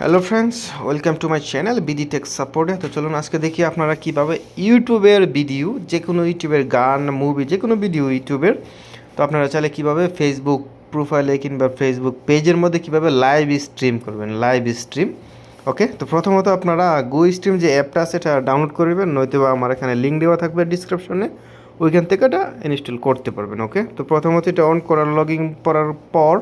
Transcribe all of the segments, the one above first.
Hello friends, welcome to my channel BD tech সাপোর্টে। তো চলুন আজকে দেখি আপনারা কীভাবে ইউটিউবের ভিডিও, যে কোনো ইউটিউবের গান, মুভি, যে কোনো ভিডিও ইউটিউবের, তো আপনারা চাইলে কীভাবে ফেসবুক প্রোফাইলে কিংবা ফেসবুক পেজের মধ্যে কীভাবে লাইভ স্ট্রিম করবেন, লাইভ স্ট্রিম। ওকে, তো প্রথমত আপনারা গো স্ট্রিম যে অ্যাপটা আছে এটা ডাউনলোড করবেন, নয়তো আমার এখানে লিঙ্ক দেওয়া থাকবে ডিসক্রিপশনে, ওইখান থেকে এটা ইনস্টল করতে পারবেন। ওকে, তো প্রথমত এটা অন করার, লগ ইন করার পর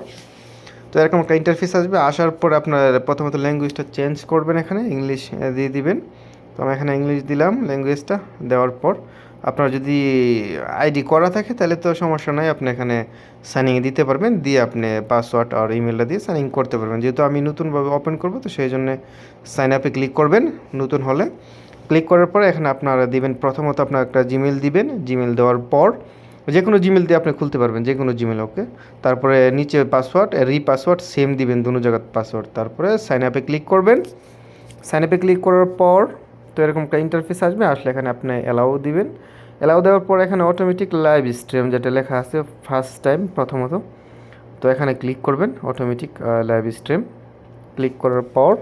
তো এরকম একটা ইন্টারফেস আসবে। আসার পর আপনার প্রথমত ল্যাঙ্গুয়েজটা চেঞ্জ করবেন, এখানে ইংলিশ দিয়ে দিবেন। তো আমি এখানে ইংলিশ দিলাম। ল্যাঙ্গুয়েজটা দেওয়ার পর আপনার যদি আইডি করা থাকে তাহলে তো সমস্যা নাই, আপনি এখানে সাইনিং দিতে পারবেন, দিয়ে আপনি পাসওয়ার্ড আর ইমেলটা দিয়ে সাইনিং করতে পারবেন। যেহেতু আমি নতুনভাবে ওপেন করব, তো সেই জন্য সাইন আপে ক্লিক করবেন। নতুন হলে ক্লিক করার পরে এখানে আপনারা দিবেন, প্রথমত আপনার একটা জিমেল দিবেন। জিমেল দেওয়ার পর যে কোনো জিমেল দিয়ে আপনি খুলতে পারবেন, যে কোনো জিমেল। ওকে, তারপরে নিচে পাসওয়ার্ড, পাসওয়ার্ড সেম দিবেন দুনো জায়গার পাসওয়ার্ড। তারপরে সাইন আপে ক্লিক করবেন। সাইন আপে ক্লিক করার পর তো এরকম একটা ইন্টারফেস আসবে। আসলে এখানে আপনি অ্যালাউ দিবেন। অ্যালাউ দেওয়ার পর এখানে অটোমেটিক লাইভ স্ট্রিম যেটা লেখা আছে ফার্স্ট টাইম প্রথমত, তো এখানে ক্লিক করবেন অটোমেটিক লাইভ স্ট্রিম। ক্লিক করার পর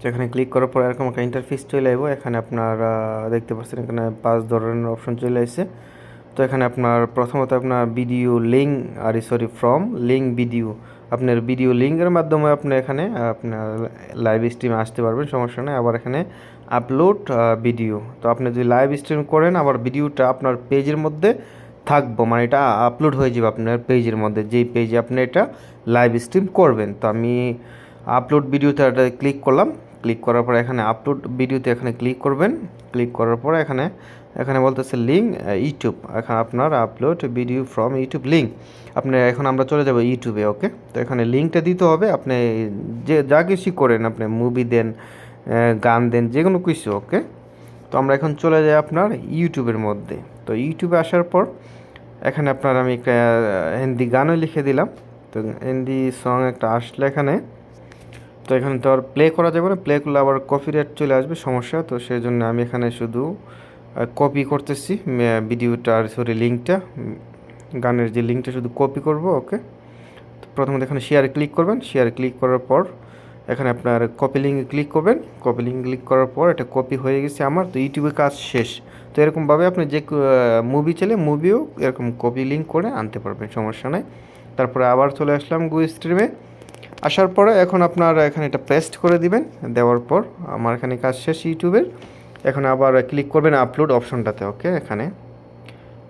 এখানে ক্লিক করার পর এরকম একটা ইন্টারফেস চলে আসবো। এখানে আপনারা দেখতে পাচ্ছেন এখানে 5 ধরনের অপশন চলে আসছে। তো এখানে আপনার প্রথমত আপনার video link, from link video, আপনার ভিডিও লিঙ্কের মাধ্যমে আপনি এখানে আপনার লাইভ স্ট্রিমে আসতে পারবেন, সমস্যা নেই। আবার এখানে আপলোড ভিডিও, তো আপনি যদি লাইভ স্ট্রিম করেন আবার ভিডিওটা আপনার পেজের মধ্যে থাকবো, মানে এটা আপলোড হয়ে যাবে আপনার পেজের মধ্যে, যেই পেজে আপনি এটা লাইভ স্ট্রিম করবেন। তো আমি আপলোড ভিডিওতে ক্লিক করলাম। ক্লিক করার পর এখানে আপলোড ভিডিওতে এখানে ক্লিক করবেন। ক্লিক করার পর এখানে এখানে বলতেছে লিঙ্ক ইউটিউব, এখানে আপনার upload video from YouTube link. আপনি এখন আমরা চলে যাব ইউটিউবে। ওকে, তো এখানে লিঙ্কটা দিতে হবে। আপনি যে যা কিছু করেন, আপনি মুভি দেন, গান দেন, যে কোনো কিছু। ওকে, তো আমরা এখন চলে যাই আপনার ইউটিউবের মধ্যে। তো ইউটিউবে আসার পর এখানে আপনার আমি একটা হিন্দি গানও লিখে দিলাম। তো হিন্দি সং একটা আসলে এখানে, তো এখানে তো আর প্লে করা যাবে না, প্লে করলে আবার কপিরাইট চলে আসবে, সমস্যা। তো সেই জন্য আমি এখানে শুধু কপি করতেছি ভিডিওটার, লিঙ্কটা, গানের যে লিঙ্কটা শুধু কপি করব। ওকে, তো প্রথমে এখানে শেয়ারে ক্লিক করবেন। শেয়ারে ক্লিক করার পর এখানে আপনার কপি লিঙ্কে ক্লিক করবেন। কপি লিঙ্ক ক্লিক করার পর এটা কপি হয়ে গেছে আমার। তো ইউটিউবে কাজ শেষ। তো এরকমভাবে আপনি যে মুভি চাইলে মুভিও এরকম কপি লিঙ্ক করে আনতে পারবেন, সমস্যা নাই। তারপরে আবার চলে আসলাম গো স্ট্রিমে। আসার পরে এখন আপনার এখানে এটা পেস্ট করে দিবেন। দেওয়ার পর আমার এখানে কাজ শেষ ইউটিউবের। এখন আবার ক্লিক করবেন আপলোড অপশনটাতে। ওকে, এখানে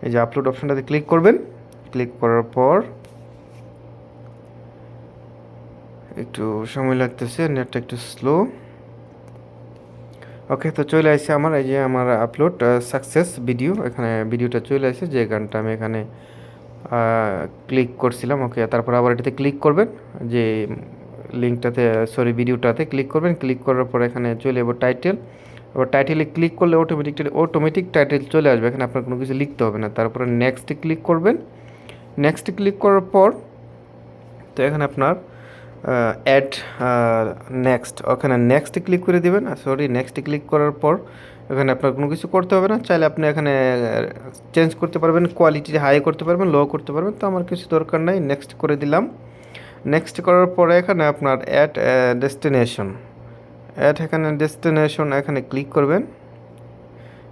এই যে আপলোড অপশনটাতে ক্লিক করবেন। ক্লিক করার পর একটু সময় লাগতেছে, নেটটা একটু স্লো। ওকে, তো চলে আসছে আমার, এই যে আমার আপলোড সাকসেস ভিডিও, এখানে ভিডিওটা চলে আসছে, যে গানটা আমি এখানে ক্লিক করছিলাম। ওকে, তারপর আবার এটাতে ক্লিক করবেন, যে লিঙ্কটাতে, ভিডিওটাতে ক্লিক করবেন। ক্লিক করার পর এখানে চলে যাবো টাইটেল। এবার টাইটেলে ক্লিক করলে অটোমেটিক টাইটেল চলে আসবে, এখানে আপনার কোনো কিছু লিখতে হবে না। তারপরে নেক্সটে ক্লিক করবেন। নেক্সটে ক্লিক করার পর তো এখানে আপনার অ্যাড নেক্সট, ওখানে নেক্সটে ক্লিক করে দেবেন। নেক্সটে ক্লিক করার পর এখানে আপনার কোনো কিছু করতে হবে না, চাইলে আপনি এখানে চেঞ্জ করতে পারবেন, কোয়ালিটি হাই করতে পারবেন, লো করতে পারবেন। তো আমার কিছু দরকার নাই, নেক্সট করে দিলাম। নেক্সট করার পরে এখানে আপনার অ্যাড ডেস্টিনেশন, এখানে ক্লিক করবেন।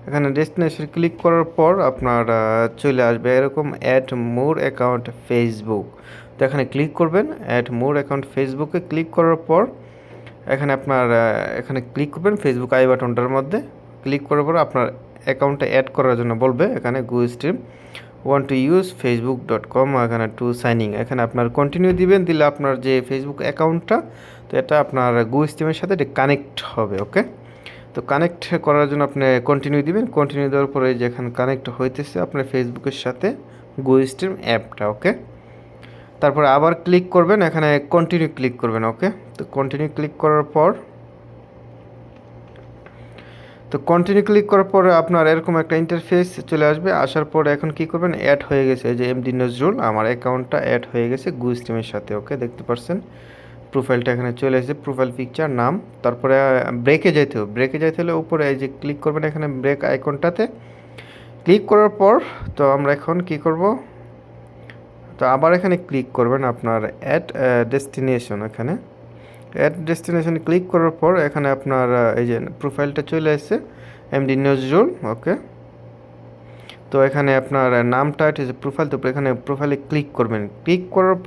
এখানে ডেস্টিনেশন ক্লিক করার পর আপনার চলে আসবে এরকম অ্যাড মোর অ্যাকাউন্ট ফেসবুক। তো এখানে ক্লিক করবেন, অ্যাড মোর অ্যাকাউন্ট ফেসবুকে ক্লিক করার পর এখানে আপনার এখানে ক্লিক করবেন ফেসবুক আই বাটনটার মধ্যে। ক্লিক করার পর আপনার অ্যাকাউন্টটা অ্যাড করার জন্য বলবে, এখানে go stream want to use facebook.com, এখানে টু সাইনিং, এখানে আপনার কন্টিনিউ দিবেন। দিলে আপনার যে ফেসবুক অ্যাকাউন্টটা, তো এটা আপনার গো স্ট্রিমের সাথে এটা কানেক্ট হবে। ওকে, তো কানেক্ট করার জন্য আপনি কন্টিনিউ দিবেন। কন্টিনিউ দেওয়ার পরে যেখানে কানেক্ট হইতেছে আপনার ফেসবুকের সাথে গো স্ট্রিম অ্যাপটা। ওকে, তারপরে আবার ক্লিক করবেন, এখানে কন্টিনিউ ক্লিক করবেন। ওকে, তো কন্টিনিউ ক্লিক করার পর আপনার এরকম একটা ইন্টারফেস চলে আসবে। আসার পর এখন কি করবেন, অ্যাড হয়ে গেছে, এই যে এমডি নজরুল, আমার অ্যাকাউন্টটা অ্যাড হয়ে গেছে গো স্ট্রিমের সাথে। ওকে, দেখতে পাচ্ছেন প্রোফাইলটা এখানে চলে এসেছে, প্রোফাইল পিকচার, নাম। তারপরে ব্রেকে যাইতে হলে উপরে এই যে ক্লিক করবেন, এখানে ব্রেক আইকনটাতে ক্লিক করার পর তো আমরা এখন কি করব, তো আবার এখানে ক্লিক করবেন আপনার অ্যাড ডেস্টিনেশন, এখানে অ্যাড ডেস্টিনেশন ক্লিক করার পর এখানে আপনার এই যে প্রোফাইলটা চলে আসছে এমডি নজরুল। ওকে, তো এখানে আপনার নামটা এটা যে প্রোফাইল, তো এখানে প্রোফাইলে ক্লিক করবেন। ক্লিক করার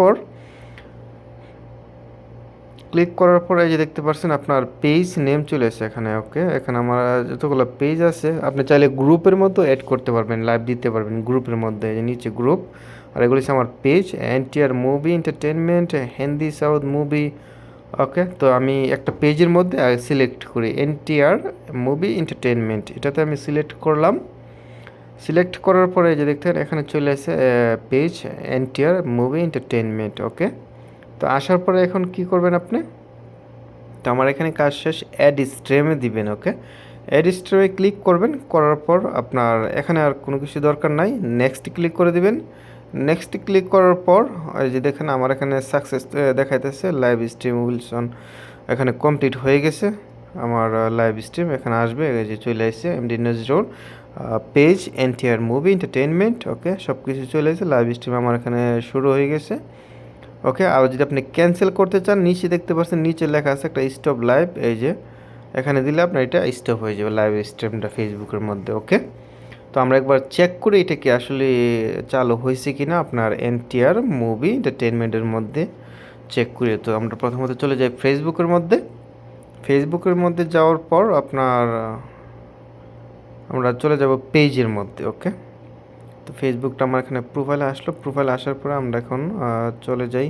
পর এই যে দেখতে পাচ্ছেন আপনার পেজ নেম চলে এসেছে এখানে। ওকে, এখানে আমার যতগুলো পেজ আছে আপনি চাইলে গ্রুপের মতো অ্যাড করতে পারবেন, লাইভ দিতে পারবেন গ্রুপের মধ্যে। এই যে নিচে গ্রুপ, আর এগুলি হচ্ছে আমার page NTR movie entertainment Hindi south movie. Okay, তো আমি একটা পেজের মধ্যে সিলেক্ট করি এনটিআর মুভি এন্টারটেনমেন্ট, এটাতে আমি সিলেক্ট করলাম। সিলেক্ট করার পরে যে দেখতে এখানে চলে আসে পেজ এনটিআর মুভি এন্টারটেনমেন্ট। ওকে, তো আসার পরে এখন কি করবেন আপনি, তো আমার এখানে কাজ শেষ, অ্যাড স্ট্রিমে দিবেন। ওকে, অ্যাড স্ট্রিমে ক্লিক করবেন, করার পর আপনার এখানে আর কোনো কিছু দরকার নাই, নেক্সট ক্লিক করে দিবেন। নেক্সট ক্লিক করার পর এই যে দেখেন আমার এখানে সাকসেস দেখাইতেছে, লাইভ স্ট্রিম উইলসন এখানে কমপ্লিট হয়ে গেছে। আমার লাইভ স্ট্রিম এখানে আসবে, এই যে চলে আসছে MD Nazrul page NTR movie entertainment. Okay, সব কিছু চলে এসেছে, লাইভ স্ট্রিম আমার এখানে শুরু হয়ে গেছে। ওকে, আর যদি আপনি ক্যান্সেল করতে চান নিচে দেখতে পাচ্ছেন, নিচে লেখা আছে একটা স্টপ লাইভ, এই যে এখানে দিলে আপনার এটা স্টপ হয়ে যাবে লাইভ স্ট্রিমটা ফেসবুকের মধ্যে। ওকে, তো আমরা একবার চেক করি এটা কি আসলে চালু হয়েছে কি না আপনার এনটিআর মুভি এন্টারটেনমেন্টের মধ্যে চেক করি। তো আমরা প্রথমত চলে যাই ফেসবুকের মধ্যে। ফেসবুকের মধ্যে যাওয়ার পর আপনার আমরা চলে যাব পেজের মধ্যে। ওকে, তো ফেসবুকটা আমার এখানে প্রোফাইলে আসলো, প্রোফাইলে আসার পরে আমরা এখন চলে যাই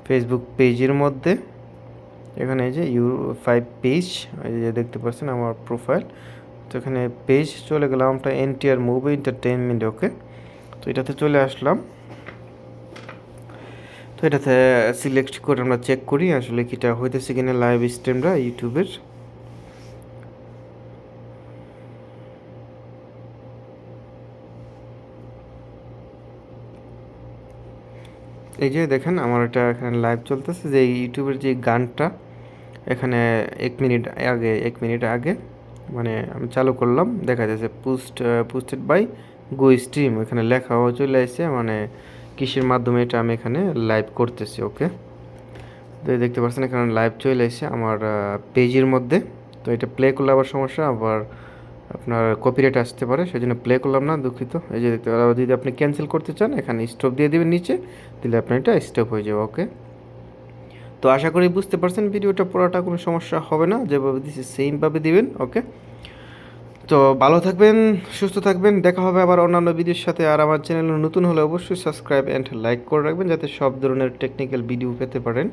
ফেসবুক পেজের মধ্যে। এখানে এই যে U5 পেজ, এই যে দেখতে পাচ্ছেন আমার প্রোফাইল, তো এখানে পেজ চলে গেলাম আমরা এনটিআর মুভি এন্টারটেনমেন্ট। ওকে, তো এটাতে চলে আসলাম। তো এটাতে সিলেক্ট করে আমরা চেক করি আসলে কিটা হইতেছে কিনা লাইভ স্ট্রিমটা ইউটিউবের। এই যে দেখেন আমার এটা এখানে লাইভ চলতেছে, যে ইউটিউবের যে গানটা এখানে 1 মিনিট আগে মানে আমি চালু করলাম, দেখা যাচ্ছে পোস্টেড বাই গো স্ট্রিম, এখানে লেখাও চলে আসছে মানে কিসের মাধ্যমে এটা আমি এখানে লাইভ করতেছি। ওকে, তো দেখতে পাচ্ছেন এখানে লাইভ চলে এসেছে আমার পেজের মধ্যে। তো এটা প্লে করলে আবার সমস্যা, আবার আপনার কপিরাইট আসতে পারে, সেই জন্য প্লে করলাম না, দুঃখিত। এই যে দেখতে পারেন, যদি আপনি ক্যান্সেল করতে চান এখানে স্টপ দিয়ে দেবেন নিচে, দিলে আপনার এটা স্টপ হয়ে যাবে। ওকে, তো আশা করি বুঝতে পারছেন ভিডিওটা পুরোটা, কোনো সমস্যা হবে না, যেভাবে দিচ্ছি সেমভাবে দিবেন। ওকে, তো ভালো থাকবেন, সুস্থ থাকবেন, দেখা হবে আবার অন্যান্য ভিডিওর সাথে। আর আমার চ্যানেল নতুন হলে অবশ্যই সাবস্ক্রাইব অ্যান্ড লাইক করে রাখবেন, যাতে সব ধরনের টেকনিক্যাল ভিডিও পেতে পারেন।